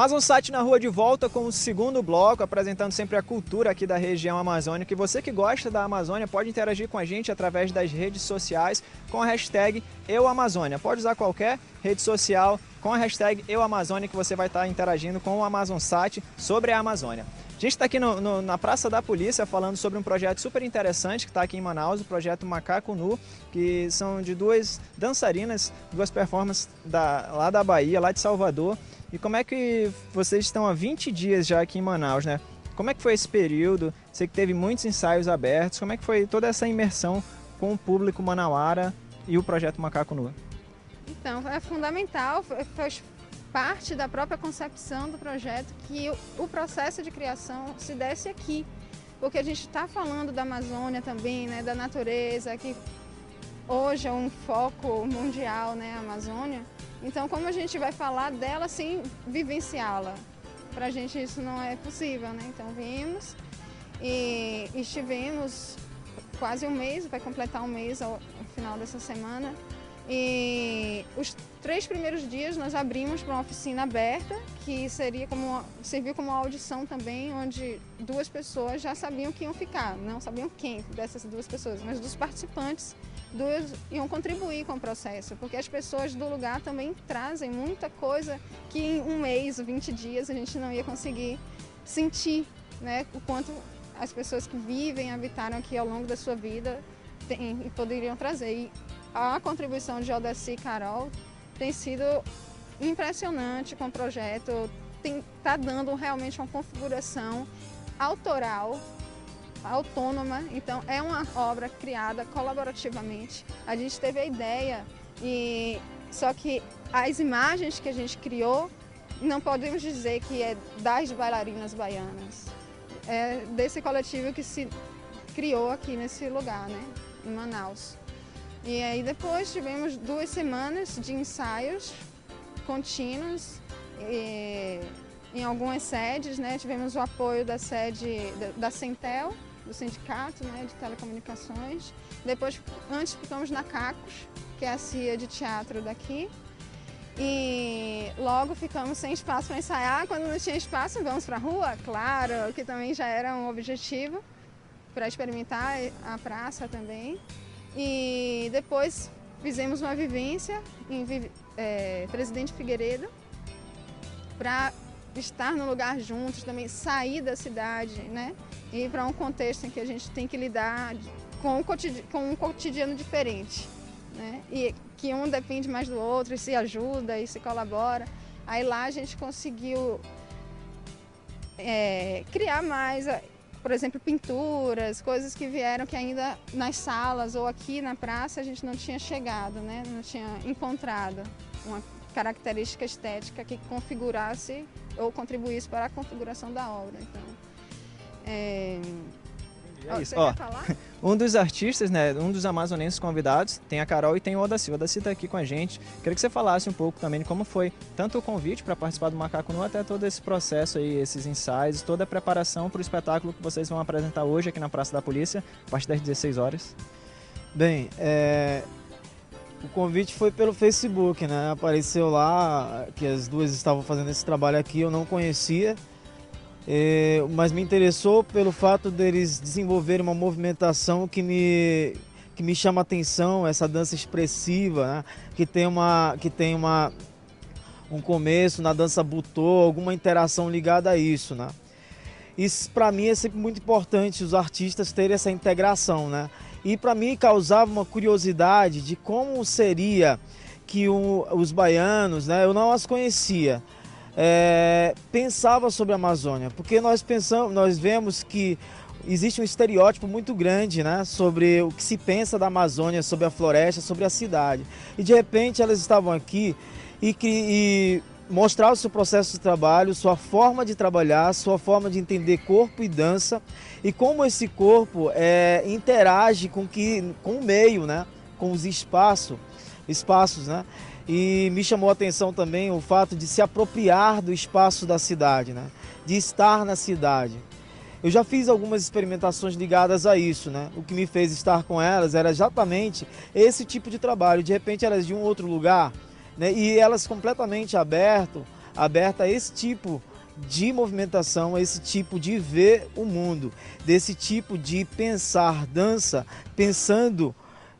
Amazonsat na rua de volta com o segundo bloco, apresentando sempre a cultura aqui da região amazônica. E você que gosta da Amazônia pode interagir com a gente através das redes sociais com a hashtag EuAmazônia. Pode usar qualquer rede social com a hashtag EuAmazônia que você vai estar interagindo com o Amazonsat sobre a Amazônia. A gente está aqui na Praça da Polícia falando sobre um projeto super interessante que está aqui em Manaus, o projeto Macaco Nu, que são de duas dançarinas, duas performances lá da Bahia, lá de Salvador. E como é que vocês estão há 20 dias já aqui em Manaus, né? Como é que foi esse período? Sei que teve muitos ensaios abertos. Como é que foi toda essa imersão com o público manauara e o projeto Macaco Nu? Então, é fundamental, faz parte da própria concepção do projeto que o processo de criação se desse aqui. Porque a gente está falando da Amazônia também, né, da natureza, que hoje é um foco mundial, né, a Amazônia. Então, como a gente vai falar dela sem vivenciá-la? Para a gente isso não é possível, né? Então, vimos e estivemos quase um mês, vai completar um mês ao final dessa semana. E os 3 primeiros dias nós abrimos para uma oficina aberta, que serviu como uma audição também, onde 2 pessoas já sabiam que iam ficar, não sabiam quem dessas 2 pessoas, mas dos participantes, 2 iam contribuir com o processo, porque as pessoas do lugar também trazem muita coisa que em um mês, 20 dias, a gente não ia conseguir sentir, né, o quanto as pessoas que vivem, habitaram aqui ao longo da sua vida têm e poderiam trazer. E a contribuição de Odessi e Carol tem sido impressionante com o projeto, está dando realmente uma configuração autoral, autônoma, então é uma obra criada colaborativamente. A gente teve a ideia, só que as imagens que a gente criou, não podemos dizer que é das bailarinas baianas, é desse coletivo que se criou aqui nesse lugar, né, em Manaus. E aí depois tivemos 2 semanas de ensaios contínuos em algumas sedes, né? Tivemos o apoio da sede da Centel, do sindicato, né, de telecomunicações. Depois, antes ficamos na Cacos, que é a CIA de teatro daqui. E logo ficamos sem espaço para ensaiar. Quando não tinha espaço, vamos para a rua, claro, que também já era um objetivo para experimentar a praça também. E depois fizemos uma vivência em Presidente Figueiredo para estar no lugar juntos, também sair da cidade, né? E ir para um contexto em que a gente tem que lidar com um cotidiano diferente, né? E que um depende mais do outro e se ajuda e se colabora. Aí lá a gente conseguiu criar mais, por exemplo, pinturas, coisas que vieram que ainda nas salas ou aqui na praça a gente não tinha chegado, né? Não tinha encontrado uma característica estética que configurasse ou contribuísse para a configuração da obra. Então, é isso. Você quer falar? Um dos artistas, né, um dos amazonenses convidados, tem a Carol e tem o Odessi. O Odessi está aqui com a gente. Queria que você falasse um pouco também de como foi tanto o convite para participar do Macaco Nu, até todo esse processo aí, esses ensaios, toda a preparação para o espetáculo que vocês vão apresentar hoje aqui na Praça da Polícia, a partir das 16 horas. Bem, o convite foi pelo Facebook, né? Apareceu lá que as 2 estavam fazendo esse trabalho aqui, eu não conhecia. Mas me interessou pelo fato deles desenvolverem uma movimentação que me chama a atenção, essa dança expressiva, né? que tem um começo na dança butô, alguma interação ligada a isso, né? Isso para mim é sempre muito importante, os artistas terem essa integração, né? E para mim causava uma curiosidade de como seria que os baianos, né? Eu não as conhecia, pensava sobre a Amazônia, porque nós vemos que existe um estereótipo muito grande, né, sobre o que se pensa da Amazônia, sobre a floresta, sobre a cidade. E de repente elas estavam aqui e mostraram o seu processo de trabalho, sua forma de trabalhar, sua forma de entender corpo e dança e como esse corpo interage com o meio, né, com os espaços, né? E me chamou a atenção também o fato de se apropriar do espaço da cidade, né? De estar na cidade. Eu já fiz algumas experimentações ligadas a isso, né? O que me fez estar com elas era exatamente esse tipo de trabalho. De repente elas de um outro lugar, né? E elas completamente abertas aberta a esse tipo de movimentação, a esse tipo de ver o mundo, desse tipo de pensar dança, pensando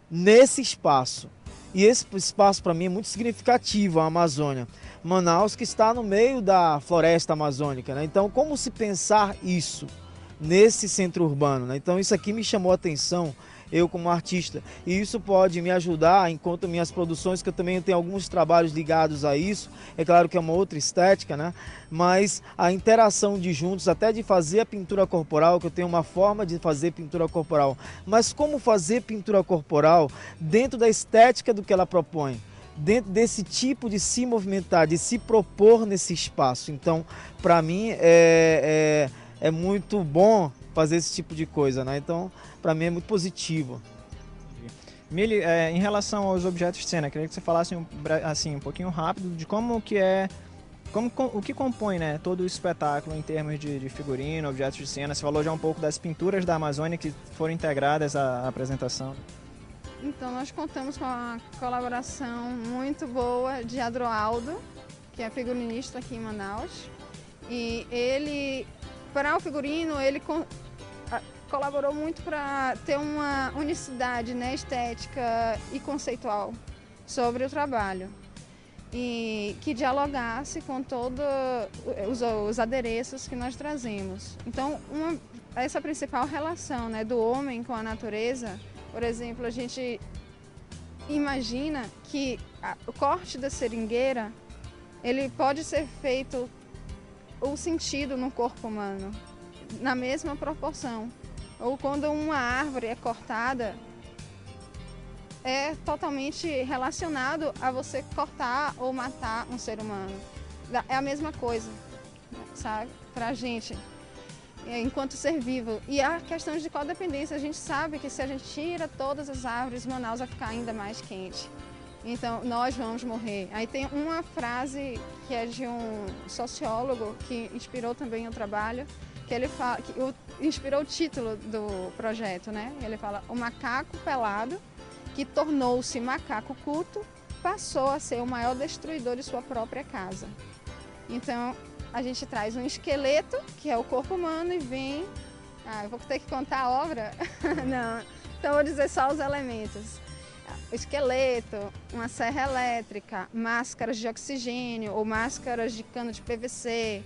nesse espaço. E esse espaço para mim é muito significativo, a Amazônia. Manaus, que está no meio da floresta amazônica, né? Então, como se pensar isso nesse centro urbano, né? Então, isso aqui me chamou a atenção, eu como artista, e isso pode me ajudar, enquanto minhas produções, que eu também tenho alguns trabalhos ligados a isso, é claro que é uma outra estética, né? Mas a interação de juntos, até de fazer a pintura corporal, que eu tenho uma forma de fazer pintura corporal, mas como fazer pintura corporal dentro da estética do que ela propõe, dentro desse tipo de se movimentar, de se propor nesse espaço. Então, para mim, é muito bom fazer esse tipo de coisa, né? Então, para mim é muito positivo. Mili, em relação aos objetos de cena, queria que você falasse assim, um pouquinho rápido de como que é, o que compõe, né, todo o espetáculo em termos de figurino, objetos de cena. Você falou já um pouco das pinturas da Amazônia que foram integradas à apresentação. Então, nós contamos com uma colaboração muito boa de Adroaldo, que é figurinista aqui em Manaus. E ele, para o figurino, ele colaborou muito para ter uma unicidade, né, estética e conceitual sobre o trabalho. E que dialogasse com todos os adereços que nós trazemos. Então, essa principal relação, né, do homem com a natureza. Por exemplo, a gente imagina que o corte da seringueira, ele pode ser feito ou sentido no corpo humano, na mesma proporção. Ou quando uma árvore é cortada, é totalmente relacionado a você cortar ou matar um ser humano. É a mesma coisa, sabe, pra gente, enquanto ser vivo. E a questão de codependência, a gente sabe que se a gente tira todas as árvores, Manaus vai ficar ainda mais quente. Então, nós vamos morrer. Aí tem uma frase que é de um sociólogo que inspirou também o trabalho, que ele fala, que inspirou o título do projeto, né? Ele fala: o macaco pelado, que tornou-se macaco culto, passou a ser o maior destruidor de sua própria casa. Então, a gente traz um esqueleto, que é o corpo humano, e vem... eu vou ter que contar a obra? Não, então vou dizer só os elementos. O esqueleto, uma serra elétrica, máscaras de oxigênio ou máscaras de cano de PVC.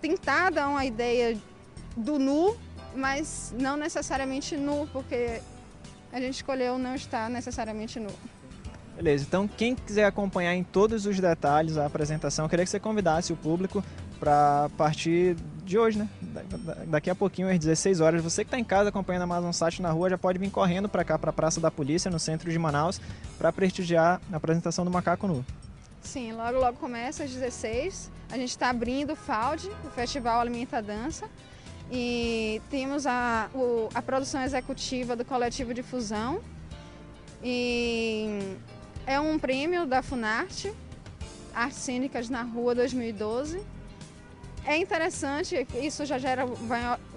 Tentar dar uma ideia do nu, mas não necessariamente nu, porque a gente escolheu não estar necessariamente nu. Beleza, então quem quiser acompanhar em todos os detalhes a apresentação, eu queria que você convidasse o público para partir de hoje, né? Daqui a pouquinho, às 16 horas, você que está em casa acompanhando a Amazonsat na rua, já pode vir correndo para cá, para a Praça da Polícia, no centro de Manaus, para prestigiar a apresentação do Macaco Nu. Sim, logo começa às 16. A gente está abrindo o FAUD, o Festival Alimenta a Dança, e temos a produção executiva do Coletivo de Fusão, e é um prêmio da Funarte, Artes Cênicas na Rua 2012. É interessante, isso já gera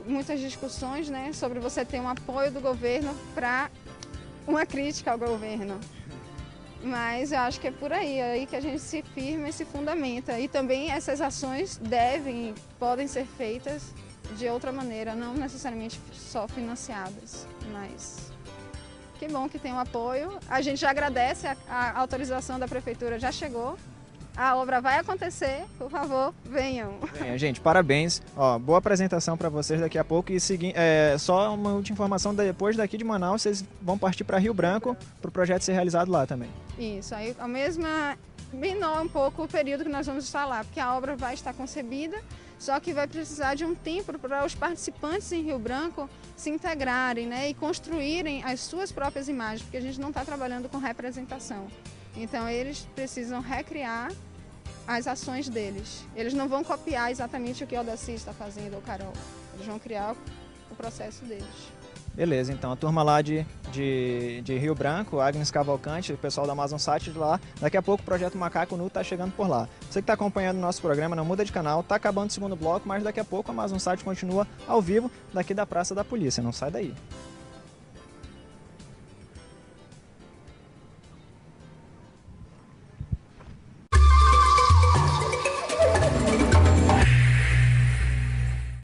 muitas discussões, né, sobre você ter um apoio do governo para uma crítica ao governo. Mas eu acho que é por aí que a gente se firma e se fundamenta. E também essas ações podem ser feitas de outra maneira, não necessariamente só financiadas, mas que bom que tem um apoio. A gente já agradece, a autorização da prefeitura já chegou. A obra vai acontecer, por favor, venham. Gente, parabéns. Boa apresentação para vocês daqui a pouco. E só uma última informação, depois daqui de Manaus, vocês vão partir para Rio Branco, para o projeto ser realizado lá também. Isso, aí menor um pouco o período que nós vamos estar lá, porque a obra vai estar concebida, só que vai precisar de um tempo para os participantes em Rio Branco se integrarem, né, e construírem as suas próprias imagens, porque a gente não está trabalhando com representação. Então eles precisam recriar as ações deles. Eles não vão copiar exatamente o que o Odaci está fazendo ou Carol. Eles vão criar o processo deles. Beleza, então a turma lá de Rio Branco, Agnes Cavalcante, o pessoal da Amazonsat de lá, daqui a pouco o projeto Macaco Nu está chegando por lá. Você que está acompanhando o nosso programa, não muda de canal, está acabando o segundo bloco, mas daqui a pouco a Amazonsat continua ao vivo daqui da Praça da Polícia, não sai daí.